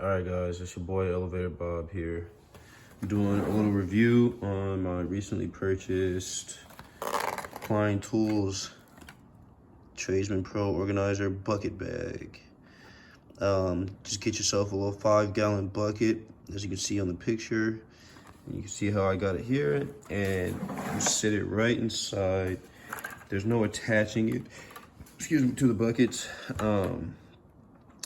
All right, guys, it's your boy Elevator Bob here. I'm doing a little review on my recently purchased Klein Tools Tradesman Pro Organizer bucket bag. Just get yourself a little 5-gallon bucket, as you can see on the picture. And you can see how I got it here, and you sit it right inside. There's no attaching it, to the buckets.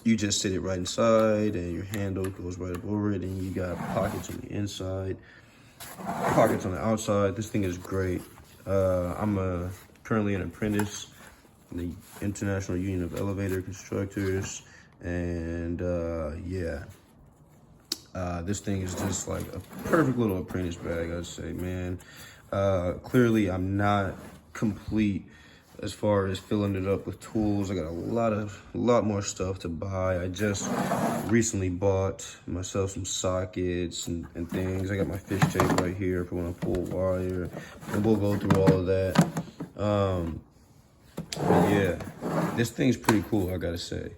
You just sit it right inside, and your handle goes right up over it, and you got pockets on the inside, pockets on the outside. This thing is great. I'm currently an apprentice in the International Union of Elevator Constructors, and this thing is just like a perfect little apprentice bag, I'd say, man. Clearly, I'm not complete as far as filling it up with tools. I got a lot more stuff to buy. I just recently bought myself some sockets and things. I got my fish tape right here for when I pull wire, and we'll go through all of that. But yeah, this thing's pretty cool, I gotta say.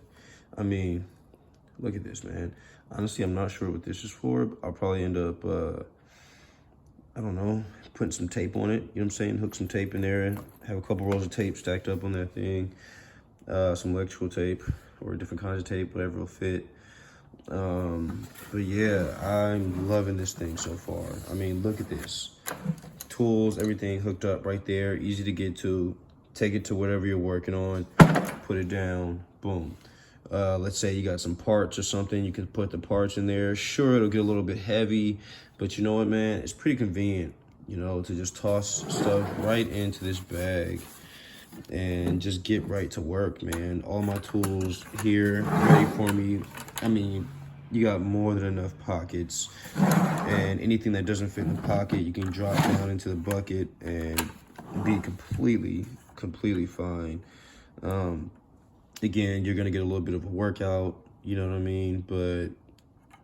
I mean, look at this, man. Honestly, I'm not sure what this is for. I'll probably end up, I don't know, putting some tape on it, you know what I'm saying? Hook some tape in there and have a couple rolls of tape stacked up on that thing. Some electrical tape or different kinds of tape, whatever will fit. But yeah, I'm loving this thing so far. I mean, look at this. Tools, everything hooked up right there, easy to get to. Take it to whatever you're working on, put it down, boom. Let's say you got some parts or something, you can put the parts in there. Sure, it'll get a little bit heavy, but you know what, man? It's pretty convenient, you know, to just toss stuff right into this bag and just get right to work, man. All my tools here ready for me. I mean, you got more than enough pockets, and anything that doesn't fit in the pocket, you can drop down into the bucket and be completely fine. Again, you're gonna get a little bit of a workout, you know what I mean? But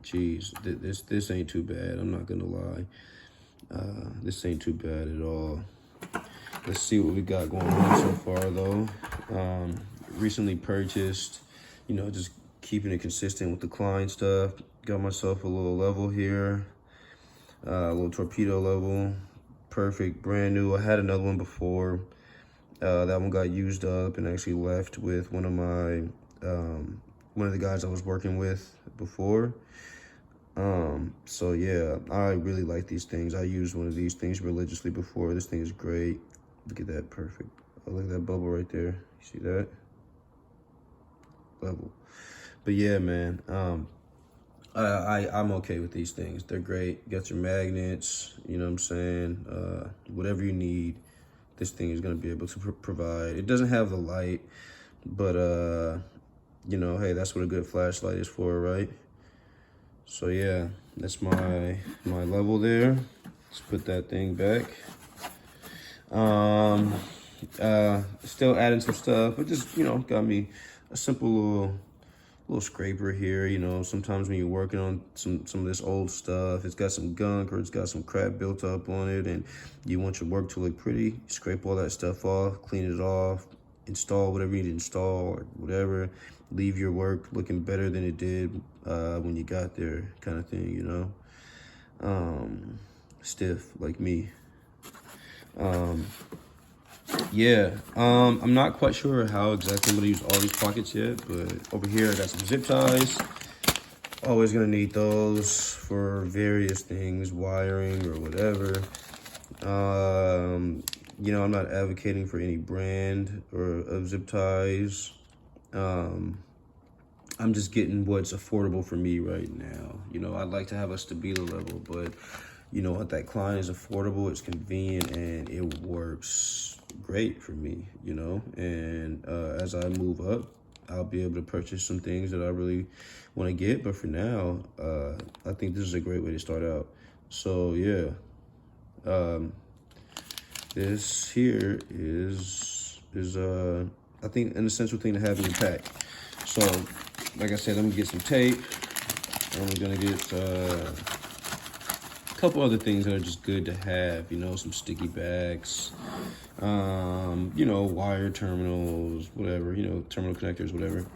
geez, this ain't too bad. I'm not gonna lie. This ain't too bad at all. Let's see what we got going on so far, though. Recently purchased, you know, just keeping it consistent with the Klein stuff. Got myself a little level here, a little torpedo level. Perfect, brand new. I had another one before. That one got used up and actually left with one of the guys I was working with before. So yeah, I really like these things. I used one of these things religiously before. This thing is great. Look at that, perfect. Oh, look at that bubble right there. You see that? Level. But yeah, man, I'm okay with these things. They're great. Got your magnets, you know what I'm saying? Whatever you need, this thing is gonna be able to provide. It doesn't have the light, but you know, hey, that's what a good flashlight is for, right? So yeah, that's my level there. Let's put that thing back. Still adding some stuff, but just, you know, got me a simple little scraper here. You know, sometimes when you're working on some of this old stuff, it's got some gunk or it's got some crap built up on it, and you want your work to look pretty, you scrape all that stuff off, clean it off, install whatever you need to install or whatever, leave your work looking better than it did when you got there, kind of thing, you know. Stiff like me. Yeah, I'm not quite sure how exactly I'm gonna use all these pockets yet, but over here I got some zip ties. Always gonna need those for various things, wiring or whatever. You know, I'm not advocating for any brand or of zip ties. I'm just getting what's affordable for me right now. You know, I'd like to have a stabilo level, but you know what, that Klein is affordable, it's convenient, and it works great for me, you know. And as I move up, I'll be able to purchase some things that I really want to get. But for now, I think this is a great way to start out. So yeah, this here is I think an essential thing to have in your pack. So like I said, I'm gonna get some tape. I'm gonna get a couple other things that are just good to have, you know, some sticky backs, you know, wire terminals, whatever, you know, terminal connectors, whatever.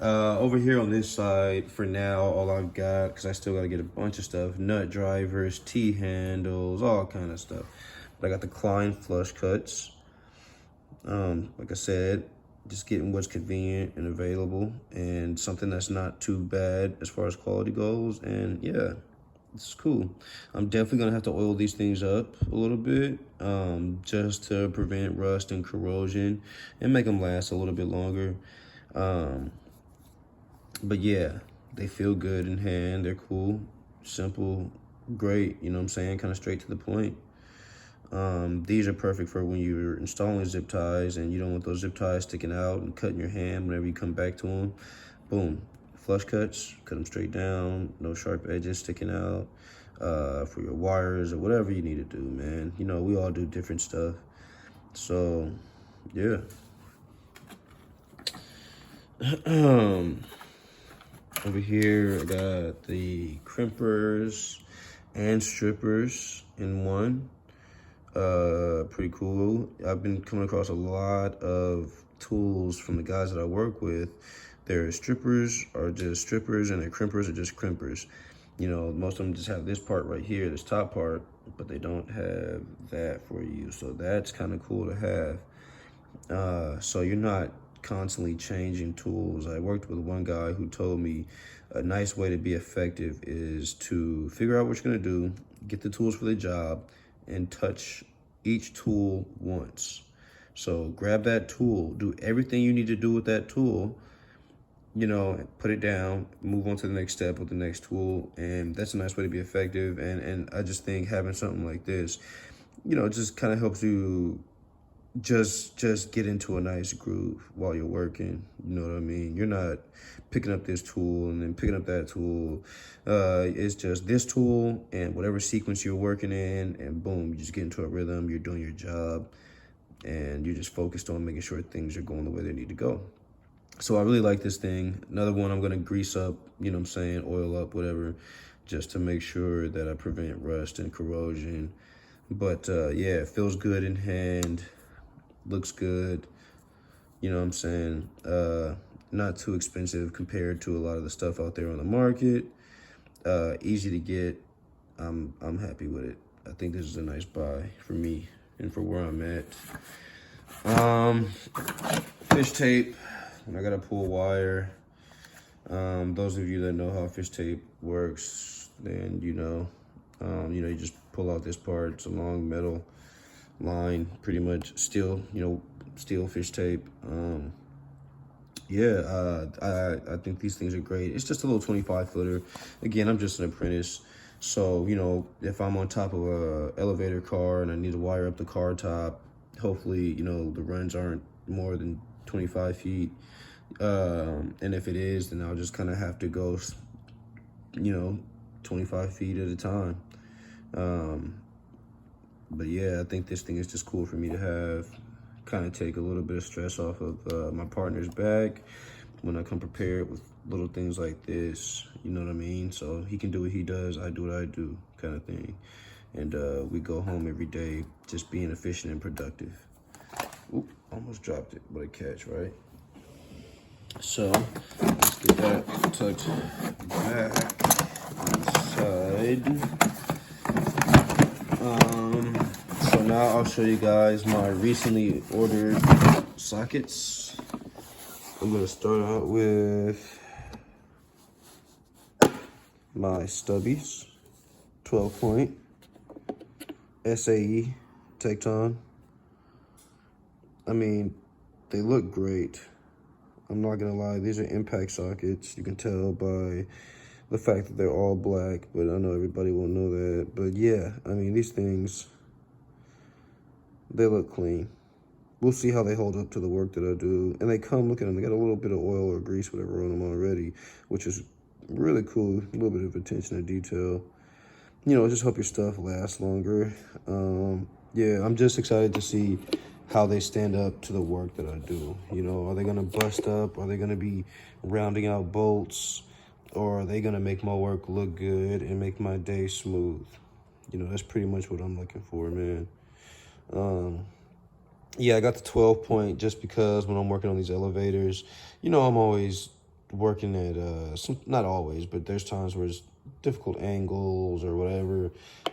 Over here on this side, for now, all I've got, because I still got to get a bunch of stuff, nut drivers, T-handles, all kind of stuff. But I got the Klein flush cuts. Like I said, just getting what's convenient and available and something that's not too bad as far as quality goes. And yeah, it's cool. I'm definitely gonna have to oil these things up a little bit, just to prevent rust and corrosion and make them last a little bit longer. But yeah, they feel good in hand. They're cool, simple, great. You know what I'm saying? Kind of straight to the point. These are perfect for when you're installing zip ties and you don't want those zip ties sticking out and cutting your hand whenever you come back to them. Boom, flush cuts, cut them straight down, no sharp edges sticking out, for your wires or whatever you need to do, man. You know, we all do different stuff. So, yeah. Over here, I got the crimpers and strippers in one. Pretty cool. I've been coming across a lot of tools from the guys that I work with. Their strippers are just strippers and their crimpers are just crimpers. You know, most of them just have this part right here, this top part, but they don't have that for you. So that's kind of cool to have. So you're not constantly changing tools. I worked with one guy who told me a nice way to be effective is to figure out what you're gonna do, get the tools for the job, and touch each tool once. So grab that tool, do everything you need to do with that tool, you know, put it down, move on to the next step with the next tool. And that's a nice way to be effective. And I just think having something like this, you know, just kind of helps you just get into a nice groove while you're working. You know what I mean? You're not picking up this tool and then picking up that tool. It's just this tool and whatever sequence you're working in, and boom, you just get into a rhythm. You're doing your job and you're just focused on making sure things are going the way they need to go. So I really like this thing. Another one I'm gonna grease up, you know what I'm saying, oil up, whatever, just to make sure that I prevent rust and corrosion. But yeah, it feels good in hand. Looks good, you know what I'm saying? Not too expensive compared to a lot of the stuff out there on the market. Easy to get. I'm happy with it. I think this is a nice buy for me and for where I'm at. Fish tape. I gotta pull wire. Those of you that know how fish tape works, then you know, you just pull out this part. It's a long metal line, pretty much steel, steel fish tape. I think these things are great. It's just a little 25 footer. Again, I'm just an apprentice. So, if I'm on top of a elevator car and I need to wire up the car top, hopefully, the runs aren't more than 25 feet. And if it is, then I'll just kind of have to go, 25 feet at a time. But yeah, I think this thing is just cool for me to have, kind of take a little bit of stress off of my partner's back when I come prepared with little things like this, you know what I mean? So he can do what he does, I do what I do, kind of thing. And we go home every day just being efficient and productive. Oop, almost dropped it, but a catch, right? So let's get that tucked back inside. So now I'll show you guys my recently ordered sockets. I'm gonna start out with my stubbies, 12 point, SAE, TEKTON. I mean, they look great. I'm not gonna lie, these are impact sockets. You can tell by the fact that they're all black, but I know everybody won't know that. But yeah, I mean, these things, they look clean. We'll see how they hold up to the work that I do. And they come, look at them, they got a little bit of oil or grease, whatever, on them already, which is really cool. A little bit of attention to detail. Just help your stuff last longer. Yeah, I'm just excited to see how they stand up to the work that I do. Are they gonna bust up? Are they gonna be rounding out bolts? Or are they gonna make my work look good and make my day smooth? That's pretty much what I'm looking for, man. Yeah, I got the 12 point just because when I'm working on these elevators, I'm always working at not always, but there's times where it's difficult angles or whatever,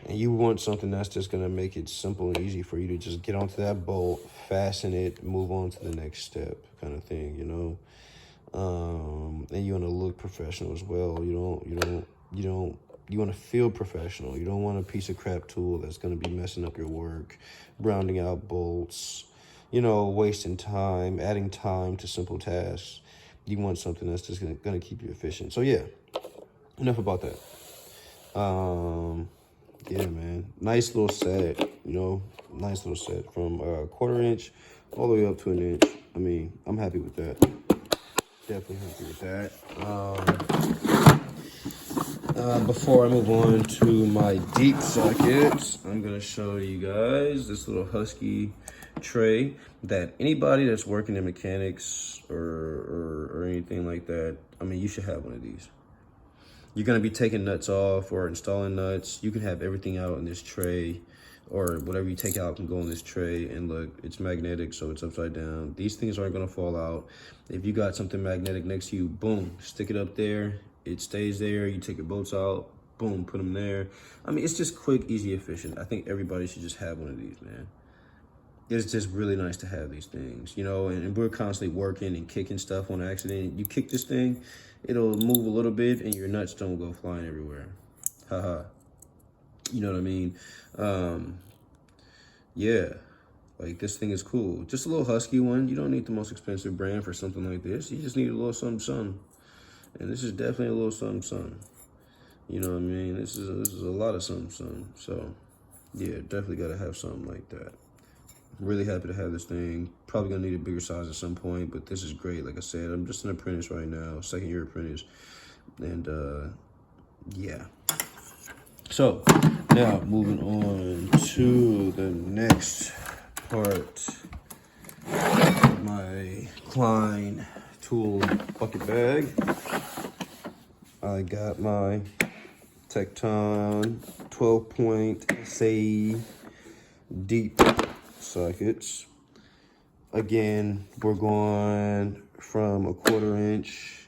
and you want something that's just gonna make it simple and easy for you to just get onto that bolt, fasten it, move on to the next step, kind of thing, you know. And you want to look professional as well. You want to feel professional. You don't want a piece of crap tool that's going to be messing up your work, rounding out bolts, you know, wasting time, adding time to simple tasks. You want something that's just going to keep you efficient. So yeah, enough about that. Yeah, man, nice little set, you know, nice little set from a 1/4 inch all the way up to an inch. I mean, I'm happy with that. Definitely happy with that. Before I move on to my deep sockets, I'm gonna show you guys this little Husky tray that anybody that's working in mechanics or anything like that, I mean, you should have one of these. You're gonna be taking nuts off or installing nuts. You can have everything out in this tray, or whatever you take out can go in this tray. And look, it's magnetic, so it's upside down. These things aren't gonna fall out. If you got something magnetic next to you, boom, stick it up there. It stays there. You take your bolts out, boom, put them there. I mean, it's just quick, easy, efficient. I think everybody should just have one of these, man. It's just really nice to have these things, you know, and we're constantly working and kicking stuff on accident. You kick this thing, it'll move a little bit and your nuts don't go flying everywhere. Haha. You know what I mean? Yeah, like this thing is cool. Just a little Husky one. You don't need the most expensive brand for something like this. You just need a little something, something. And this is definitely a little something, something. You know what I mean? This is a lot of something, something. So, yeah, definitely got to have something like that. I'm really happy to have this thing. Probably going to need a bigger size at some point, but this is great. Like I said, I'm just an apprentice right now, second-year apprentice. And, yeah. So, now moving on to the next part of my Klein tool bucket bag. I got my TEKTON 12-point SA deep sockets. Again, we're going from a 1/4 inch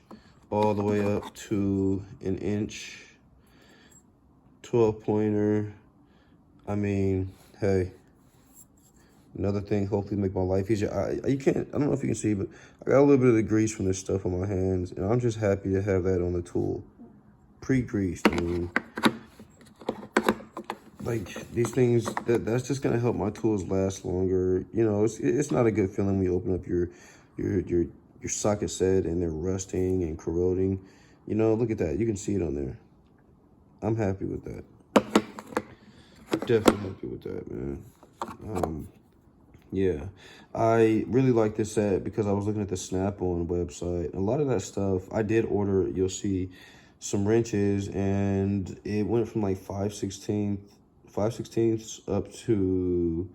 all the way up to an inch. 12-pointer. I mean, hey, another thing, hopefully make my life easier. I don't know if you can see, but I got a little bit of the grease from this stuff on my hands, and I'm just happy to have that on the tool. Pre-greased, I mean. Like, these things, that's just gonna help my tools last longer. You know, it's not a good feeling when you open up your socket set and they're rusting and corroding. You know, look at that, you can see it on there. I'm happy with that. Definitely happy with that, man. Yeah, I really like this set because I was looking at the Snap-on website. A lot of that stuff, I did order, you'll see some wrenches, and it went from like 5/16 up to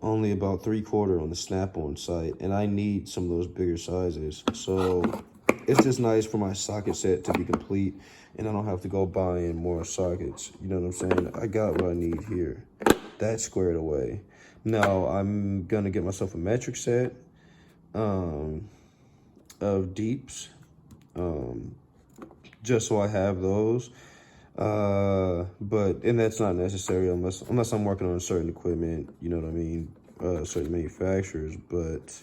only about 3/4 on the Snap-on site, and I need some of those bigger sizes. So it's just nice for my socket set to be complete, and I don't have to go buying more sockets. You know what I'm saying? I got what I need here. That's squared away. Now I'm gonna get myself a metric set of deeps, just so I have those. And that's not necessary unless I'm working on certain equipment. You know what I mean? Certain manufacturers, but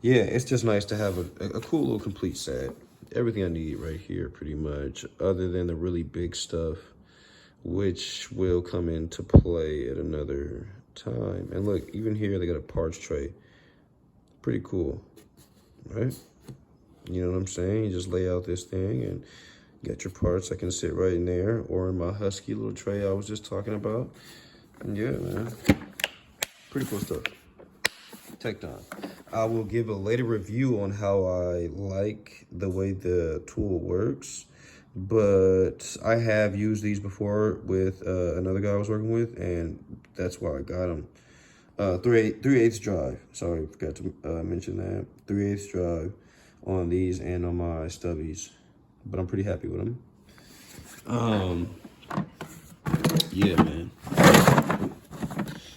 yeah, it's just nice to have a cool little complete set. Everything I need right here, pretty much, other than the really big stuff, which will come into play at another time. And look, even here, they got a parts tray. Pretty cool, right? You know what I'm saying? You just lay out this thing and get your parts that can sit right in there, or in my Husky little tray I was just talking about. And yeah, man, pretty cool stuff. TEKTON. I will give a later review on how I like the way the tool works, but I have used these before with another guy I was working with, and that's why I got them. 3/8 drive. Sorry, forgot to mention that. 3/8 drive on these and on my stubbies, but I'm pretty happy with them. Yeah, man.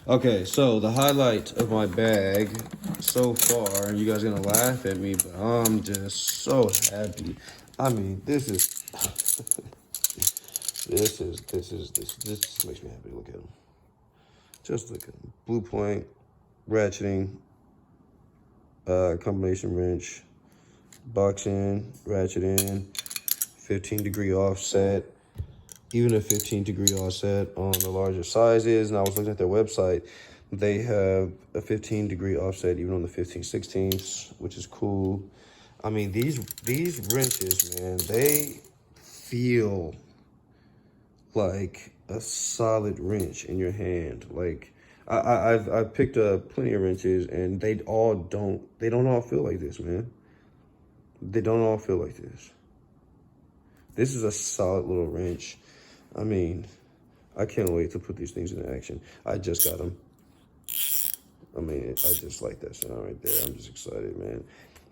Okay, so the highlight of my bag so far, you guys are gonna laugh at me, but I'm just so happy. I mean, this just makes me happy to look at them. Just look at them. Blue point, ratcheting, combination wrench, box in, ratchet in, 15-degree offset, even a 15-degree offset on the larger sizes. And I was looking at their website. They have a 15-degree offset even on the 15/16, which is cool. I mean, these wrenches, man, they feel like a solid wrench in your hand. Like I've picked up plenty of wrenches, and they don't all feel like this, man. They don't all feel like this. This is a solid little wrench. I mean, I can't wait to put these things into action. I just got them. I mean, I just like that sound right there. I'm just excited, man.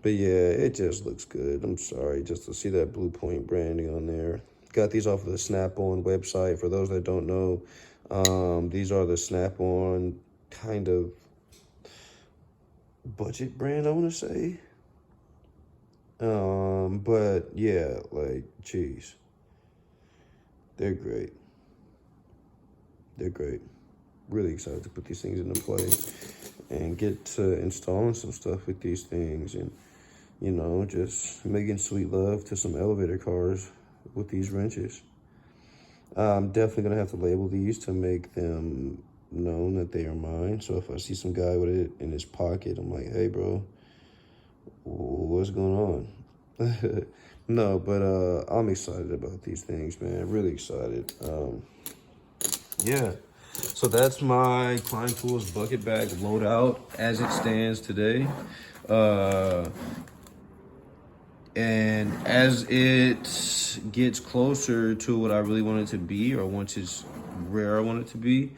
But yeah, it just looks good. I'm sorry, just to see that Blue Point branding on there. Got these off of the Snap-on website. For those that don't know, these are the Snap-on kind of budget brand, I want to say. But yeah, like, geez, they're great. They're great. Really excited to put these things into play and get to installing some stuff with these things, and you know, just making sweet love to some elevator cars with these wrenches. I'm definitely gonna have to label these to make them known that they are mine. So if I see some guy with it in his pocket, I'm like, hey bro, what's going on? No, but I'm excited about these things, man. Really excited. Yeah. So that's my Klein Tools bucket bag loadout as it stands today. And as it gets closer to what I really want it to be, or once it's where I want it to be,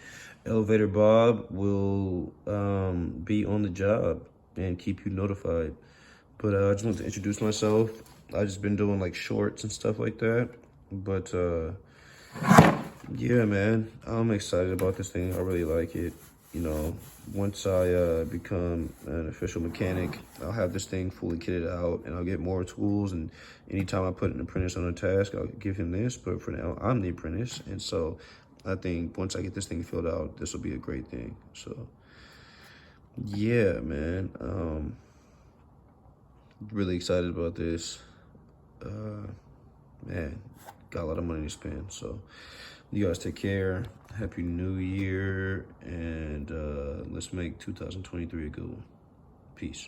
Elevator Bob will be on the job and keep you notified. But I just want to introduce myself. I've just been doing like shorts and stuff like that. But yeah, man, I'm excited about this thing. I really like it. You know, once I become an official mechanic, I'll have this thing fully kitted out, and I'll get more tools. And anytime I put an apprentice on a task, I'll give him this. But for now, I'm the apprentice. And so I think once I get this thing filled out, this will be a great thing. So yeah, man, really excited about this. Man, got a lot of money to spend. So you guys take care. Happy New Year. And let's make 2023 a good one. Peace.